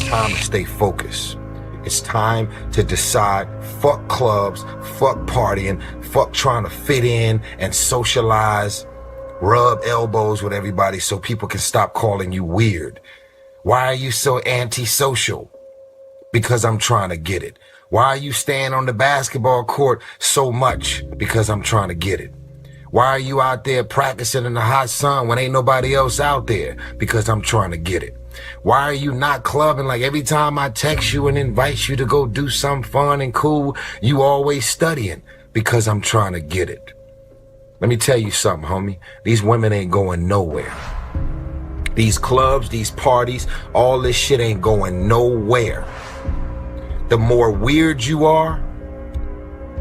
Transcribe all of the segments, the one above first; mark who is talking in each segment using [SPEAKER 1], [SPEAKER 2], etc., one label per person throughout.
[SPEAKER 1] time to stay focused. It's time to decide, fuck clubs, fuck partying, fuck trying to fit in and socialize, rub elbows with everybody so people can stop calling you weird. Why are you so antisocial? Because I'm trying to get it. Why are you staying on the basketball court so much? Because I'm trying to get it. Why are you out there practicing in the hot sun when ain't nobody else out there? Because I'm trying to get it. Why are you not clubbing like every time I text you and invite you to go do something fun and cool, you always studying? Because I'm trying to get it. Let me tell you something, homie. These women ain't going nowhere. These clubs, these parties, all this shit ain't going nowhere. The more weird you are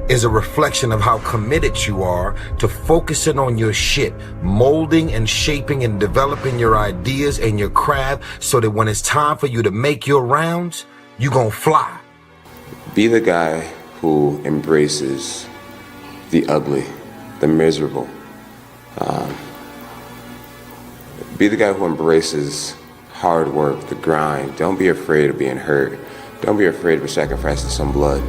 [SPEAKER 1] is a reflection of how committed you are to focusing on your shit, molding and shaping and developing your ideas and your craft so that when it's time for you to make your rounds, you gonna fly.
[SPEAKER 2] Be the guy who embraces the ugly, the miserable. Be the guy who embraces hard work, the grind. Don't be afraid of being hurt. Don't be afraid of sacrificing some blood.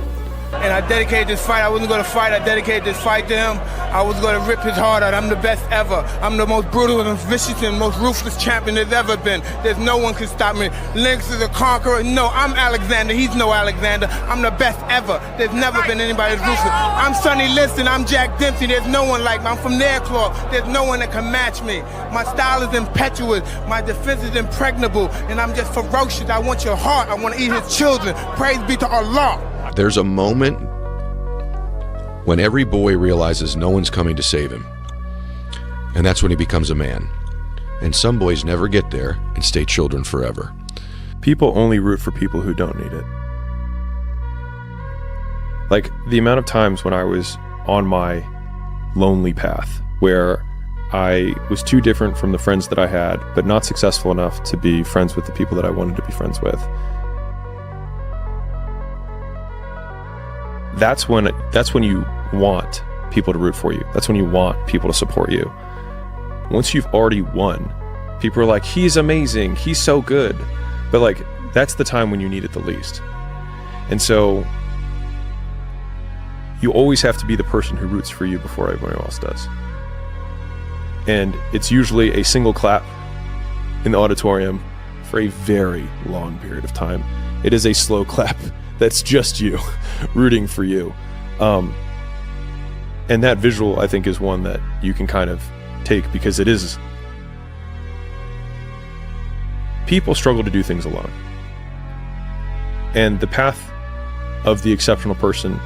[SPEAKER 3] And I dedicated this fight. I wasn't going to fight. I dedicated this fight to him. I was going to rip his heart out. I'm the best ever. I'm the most brutal and vicious and most ruthless champion there's ever been. There's no one can stop me. Lynx is a conqueror. No, I'm Alexander. He's no Alexander. I'm the best ever. There's never been anybody as ruthless. I'm Sonny Liston. I'm Jack Dempsey. There's no one like me. I'm from Nairclaw. There's no one that can match me. My style is impetuous. My defense is impregnable. And I'm just ferocious. I want your heart. I want to eat his children. Praise be to Allah.
[SPEAKER 4] There's a moment when every boy realizes no one's coming to save him. And that's when he becomes a man. And some boys never get there and stay children forever.
[SPEAKER 5] People only root for people who don't need it. Like the amount of times when I was on my lonely path where I was too different from the friends that I had, but not successful enough to be friends with the people that I wanted to be friends with. That's when you want people to root for you. That's when you want people to support you. Once you've already won, people are like, he's amazing, he's so good. But like, that's the time when you need it the least. And so you always have to be the person who roots for you before everyone else does. And it's usually a single clap in the auditorium for a very long period of time. It is a slow clap that's just you rooting for you. And that visual, I think, is one that you can kind of take because it is. People struggle to do things alone. And the path of the exceptional person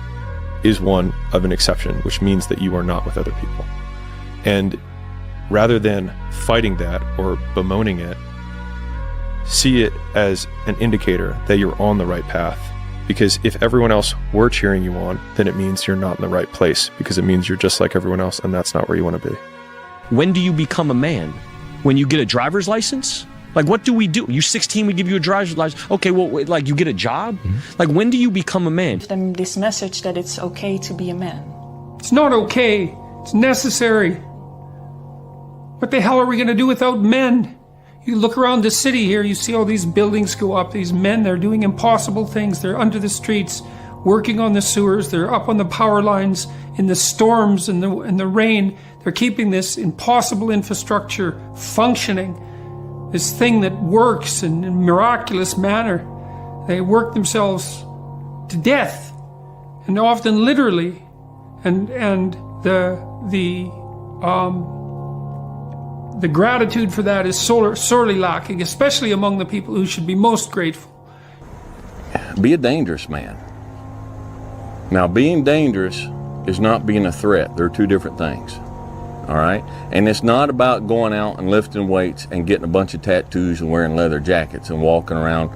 [SPEAKER 5] is one of an exception, which means that you are not with other people. And rather than fighting that or bemoaning it, see it as an indicator that you're on the right path. Because if everyone else were cheering you on, then it means you're not in the right place, because it means you're just like everyone else, and that's not where you want to be.
[SPEAKER 6] When do you become a man? When you get a driver's license? Like, what do we do? You're 16, we give you a driver's license. Okay, well, like, you get a job? Mm-hmm. Like, when do you become a man?
[SPEAKER 7] Them this message that it's okay to be a man.
[SPEAKER 8] It's not okay. It's necessary. What the hell are we going to do without men? You look around the city here, you see all these buildings go up. These men, they're doing impossible things. They're under the streets, working on the sewers. They're up on the power lines in the storms and the rain. They're keeping this impossible infrastructure functioning. This thing that works in a miraculous manner. They work themselves to death, and often literally. And the gratitude for that is sorely lacking, especially among the people who should be most grateful.
[SPEAKER 9] Be a dangerous man. Now, being dangerous is not being a threat. They're two different things. All right? And it's not about going out and lifting weights and getting a bunch of tattoos and wearing leather jackets and walking around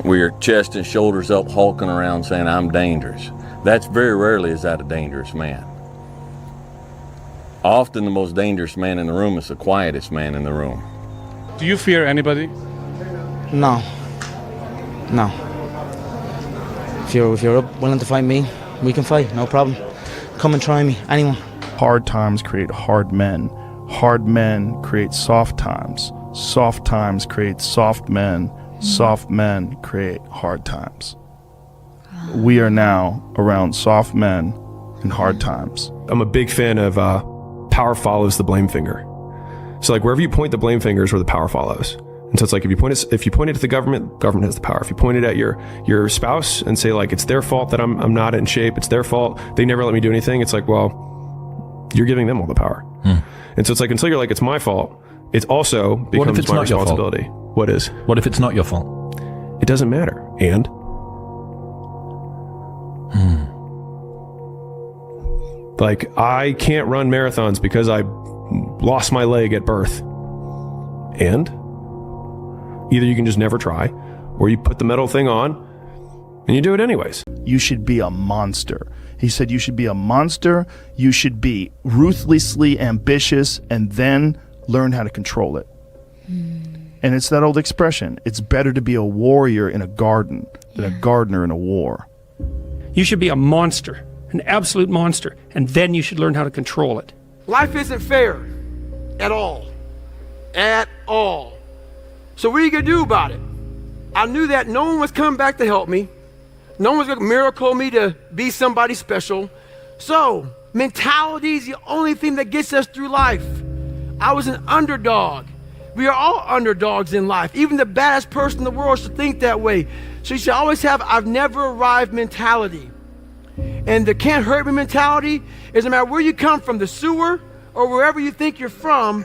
[SPEAKER 9] with your chest and shoulders up, hulking around saying, I'm dangerous. That's very rarely is that a dangerous man. Often the most dangerous man in the room is the quietest man in the room.
[SPEAKER 10] Do you fear anybody?
[SPEAKER 11] No. No. If you're willing to fight me, we can fight, no problem. Come and try me, anyone.
[SPEAKER 12] Hard times create hard men. Hard men create soft times. Soft times create soft men. Soft men create hard times. We are now around soft men in hard times.
[SPEAKER 5] I'm a big fan of power follows the blame finger. So like wherever you point the blame finger is where the power follows. And so it's like if you point it at the government has the power. If you point it at your spouse and say like it's their fault that I'm not in shape, it's their fault, they never let me do anything, it's like, well, you're giving them all the power. And so it's like until you're like it's my fault, it also becomes my responsibility. What is?
[SPEAKER 13] What if it's not your fault?
[SPEAKER 5] It doesn't matter. And like I can't run marathons because I lost my leg at birth. And either you can just never try, or you put the metal thing on and you do it anyways.
[SPEAKER 12] You should be a monster. He said you should be a monster, you should be ruthlessly ambitious, and then learn how to control it. And it's that old expression, it's better to be a warrior in a garden than a gardener in a war.
[SPEAKER 8] You should be a monster, an absolute monster, and then you should learn how to control it.
[SPEAKER 14] Life isn't fair at all. At all. So what are you going to do about it? I knew that no one was coming back to help me. No one was going to miracle me to be somebody special. So mentality is the only thing that gets us through life. I was an underdog. We are all underdogs in life. Even the baddest person in the world should think that way. So you should always have I've never arrived mentality. And the can't hurt me mentality is no matter where you come from, the sewer or wherever you think you're from.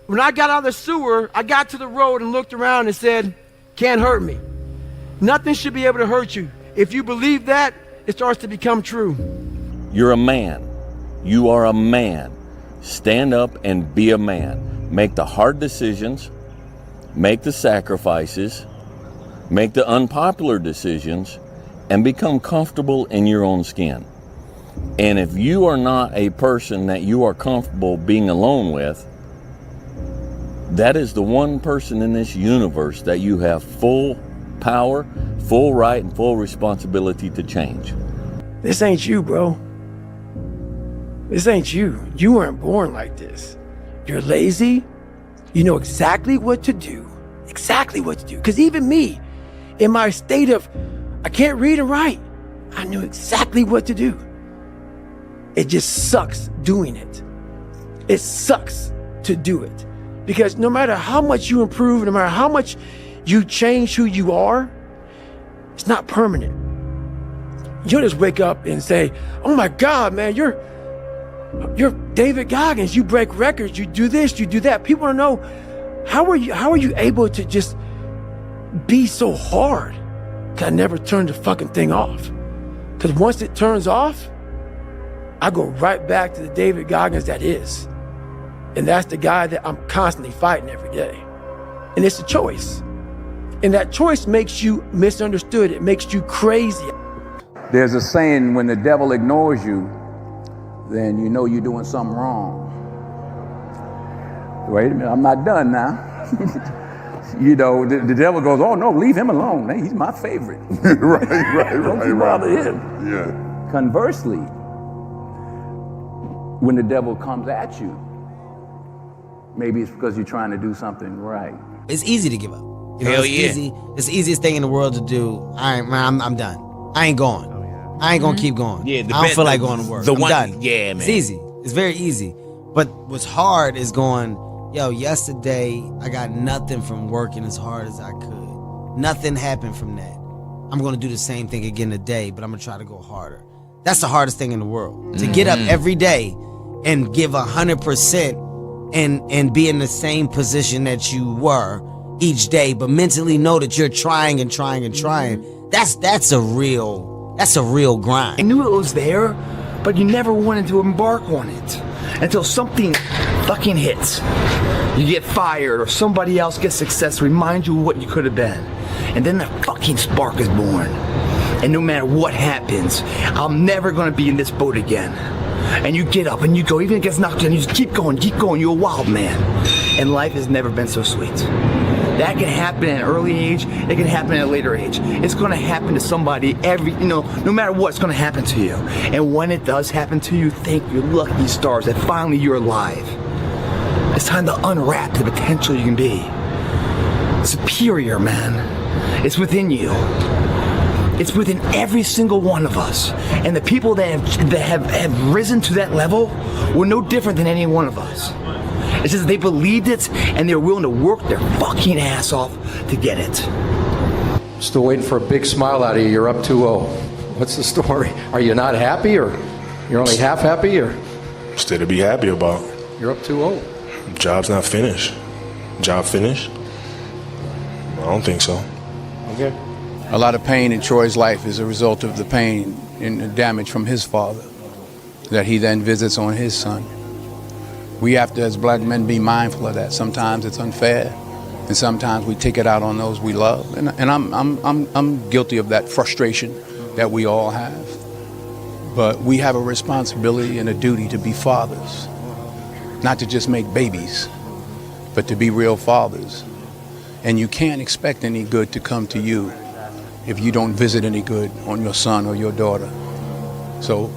[SPEAKER 14] When I got out of the sewer, I got to the road and looked around and said, can't hurt me. Nothing should be able to hurt you. If you believe that, it starts to become true.
[SPEAKER 9] You're a man. You are a man. Stand up and be a man. Make the hard decisions, make the sacrifices, make the unpopular decisions, and become comfortable in your own skin. And if you are not a person that you are comfortable being alone with, that is the one person in this universe that you have full power, full right, and full responsibility to change.
[SPEAKER 14] This ain't you, bro. This ain't you. You weren't born like this. You're lazy. You know exactly what to do. Exactly what to do. Because even me, in my state of, I can't read and write, I knew exactly what to do. It just sucks doing it. It sucks to do it. Because no matter how much you improve, no matter how much you change who you are, it's not permanent. You'll just wake up and say, oh my God, man, you're David Goggins. You break records, you do this, you do that. People want to know, how are you able to just be so hard? Because I never turned the fucking thing off. Because once it turns off, I go right back to the David Goggins that is. And that's the guy that I'm constantly fighting every day. And it's a choice. And that choice makes you misunderstood. It makes you crazy.
[SPEAKER 15] There's a saying, when the devil ignores you, then you know you're doing something wrong. Wait a minute, I'm not done now. You know, the devil goes, oh no, leave him alone. Hey, he's my favorite. Don't you bother him.
[SPEAKER 16] Yeah.
[SPEAKER 15] Conversely, when the devil comes at you, maybe it's because you're trying to do something right.
[SPEAKER 11] It's easy to give up. You know,
[SPEAKER 17] Hell
[SPEAKER 11] it's
[SPEAKER 17] yeah.
[SPEAKER 11] easy. It's the easiest thing in the world to do. I'm done. I ain't going. I ain't gonna keep going.
[SPEAKER 17] Yeah,
[SPEAKER 11] I don't feel like going to work.
[SPEAKER 17] The
[SPEAKER 11] I'm
[SPEAKER 17] one,
[SPEAKER 11] done.
[SPEAKER 17] yeah, man.
[SPEAKER 11] It's easy. It's very easy. But what's hard is going, yo, yesterday I got nothing from working as hard as I could. Nothing happened from that. I'm gonna do the same thing again today, but I'm gonna try to go harder. That's the hardest thing in the world. To get up every day and give 100% and be in the same position that you were each day, but mentally know that you're trying and trying and trying. That's a real grind.
[SPEAKER 18] I knew it was there, but you never wanted to embark on it until something fucking hits. You get fired or somebody else gets success, remind you of what you could have been. And then the fucking spark is born. And no matter what happens, I'm never gonna be in this boat again. And you get up and you go, even if it gets knocked down, you just keep going, you're a wild man. And life has never been so sweet. That can happen at an early age, it can happen at a later age. It's gonna happen to somebody no matter what, it's gonna happen to you. And when it does happen to you, thank your lucky stars that finally you're alive. It's time to unwrap the potential you can be. superior, man. It's within you. It's within every single one of us. And the people that have risen to that level were no different than any one of us. It's just they believed it and they're willing to work their fucking ass off to get it.
[SPEAKER 13] Still waiting for a big smile out of you. You're up 2-0. What's the story? Are you not happy, or you're only half happy, or?
[SPEAKER 16] Still to be happy about.
[SPEAKER 13] You're up 2-0.
[SPEAKER 16] Job's not finished. Job finished? I don't think so.
[SPEAKER 13] Okay.
[SPEAKER 17] A lot of pain in Troy's life is a result of the pain and the damage from his father that he then visits on his son. We have to, as black men, be mindful of that. Sometimes it's unfair, and sometimes we take it out on those we love. And I'm guilty of that frustration that we all have. But we have a responsibility and a duty to be fathers, not to just make babies, but to be real fathers. And you can't expect any good to come to you if you don't visit any good on your son or your daughter. So,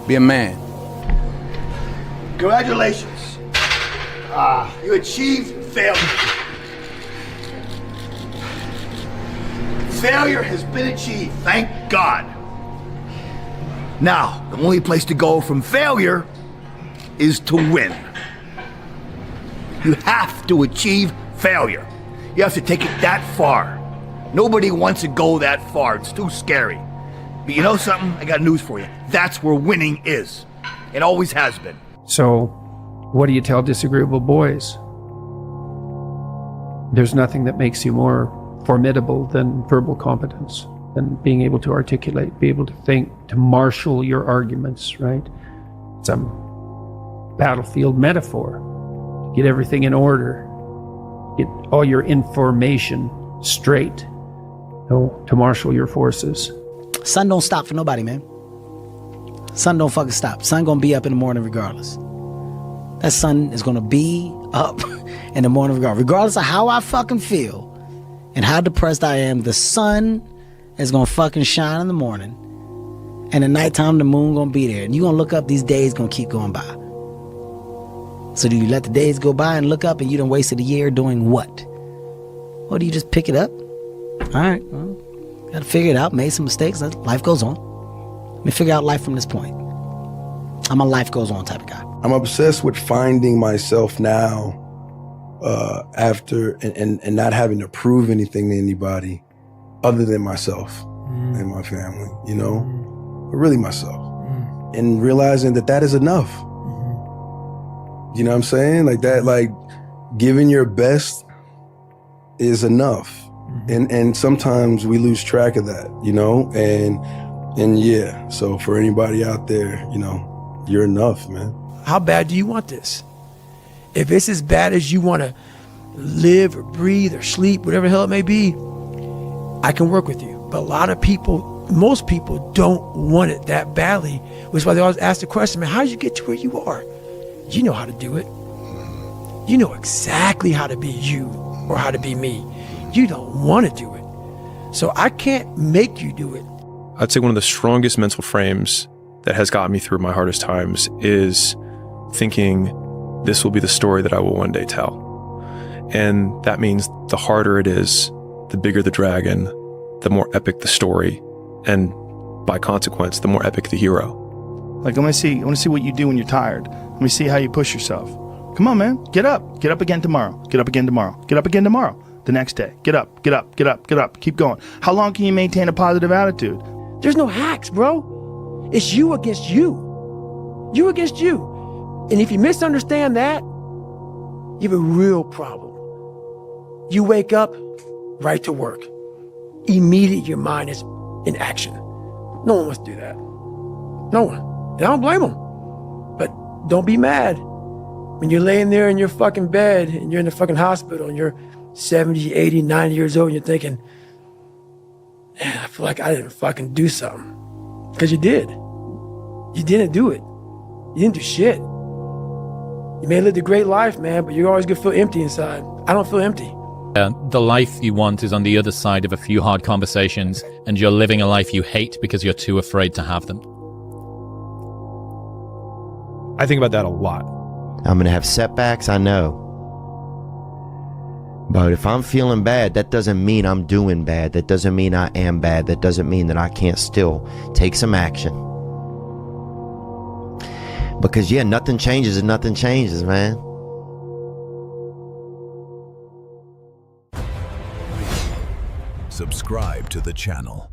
[SPEAKER 17] be a man.
[SPEAKER 18] Congratulations. You achieved failure. Failure has been achieved, thank God. Now, the only place to go from failure is to win. You have to achieve failure. You have to take it that far. Nobody wants to go that far. It's too scary. But you know something? I got news for you. That's where winning is. It always has been.
[SPEAKER 8] So, what do you tell disagreeable boys? There's nothing that makes you more formidable than verbal competence, than being able to articulate, be able to think, to marshal your arguments, right? It's a battlefield metaphor. To get everything in order, get all your information straight, to marshal your forces.
[SPEAKER 11] Sun don't stop for nobody, man. Sun don't fucking stop. Sun gonna be up in the morning regardless. That sun is gonna be up in the morning regardless of how I fucking feel and how depressed I am. The sun is gonna fucking shine in the morning, and at nighttime the moon gonna be there, and you gonna look up. These days gonna keep going by. So do you let the days go by and look up and you done wasted a year doing what? Or do you just pick it up? All right, well, gotta figure it out. Made some mistakes. Life goes on. Let me figure out life from this point. I'm a life goes on type of guy.
[SPEAKER 19] I'm obsessed with finding myself now after and not having to prove anything to anybody other than myself and my family, you know? But really myself. And realizing that is enough. You know what I'm saying? Like that, like giving your best is enough. And sometimes we lose track of that, you know? And yeah, so for anybody out there, you know, you're enough, man.
[SPEAKER 14] How bad do you want this? If it's as bad as you want to live or breathe or sleep, whatever the hell it may be, I can work with you. But a lot of people, most people don't want it that badly, which is why they always ask the question, man, how did you get to where you are? You know how to do it. You know exactly how to be you or how to be me. You don't want to do it. So I can't make you do it.
[SPEAKER 5] I'd say one of the strongest mental frames that has gotten me through my hardest times is thinking this will be the story that I will one day tell. And that means the harder it is, the bigger the dragon, the more epic the story, and by consequence, the more epic the hero.
[SPEAKER 12] Like, I want to see what you do when you're tired. Let me see how you push yourself. Come on, man. Get up. Get up again tomorrow. Get up again tomorrow. Get up again tomorrow. The next day. Get up. Get up. Get up. Get up. Keep going. How long can you maintain a positive attitude?
[SPEAKER 14] There's no hacks, bro. It's you against you. You against you. And if you misunderstand that, you have a real problem. You wake up, right to work. Immediately your mind is in action. No one wants to do that. No one. And I don't blame them. But don't be mad when you're laying there in your fucking bed and you're in the fucking hospital and you're 70, 80, 90 years old and you're thinking, man, I feel like I didn't fucking do something. Because you did. You didn't do it. You didn't do shit. You may have lived a great life, man, but you're always gonna feel empty inside. I don't feel empty.
[SPEAKER 20] The life you want is on the other side of a few hard conversations, and you're living a life you hate because you're too afraid to have them.
[SPEAKER 5] I think about that a lot.
[SPEAKER 2] I'm going to have setbacks, I know.
[SPEAKER 21] But if I'm feeling bad, that doesn't mean I'm doing bad. That doesn't mean I am bad. That doesn't mean that I can't still take some action. Because yeah, nothing changes and nothing changes, man.
[SPEAKER 22] Subscribe to the channel.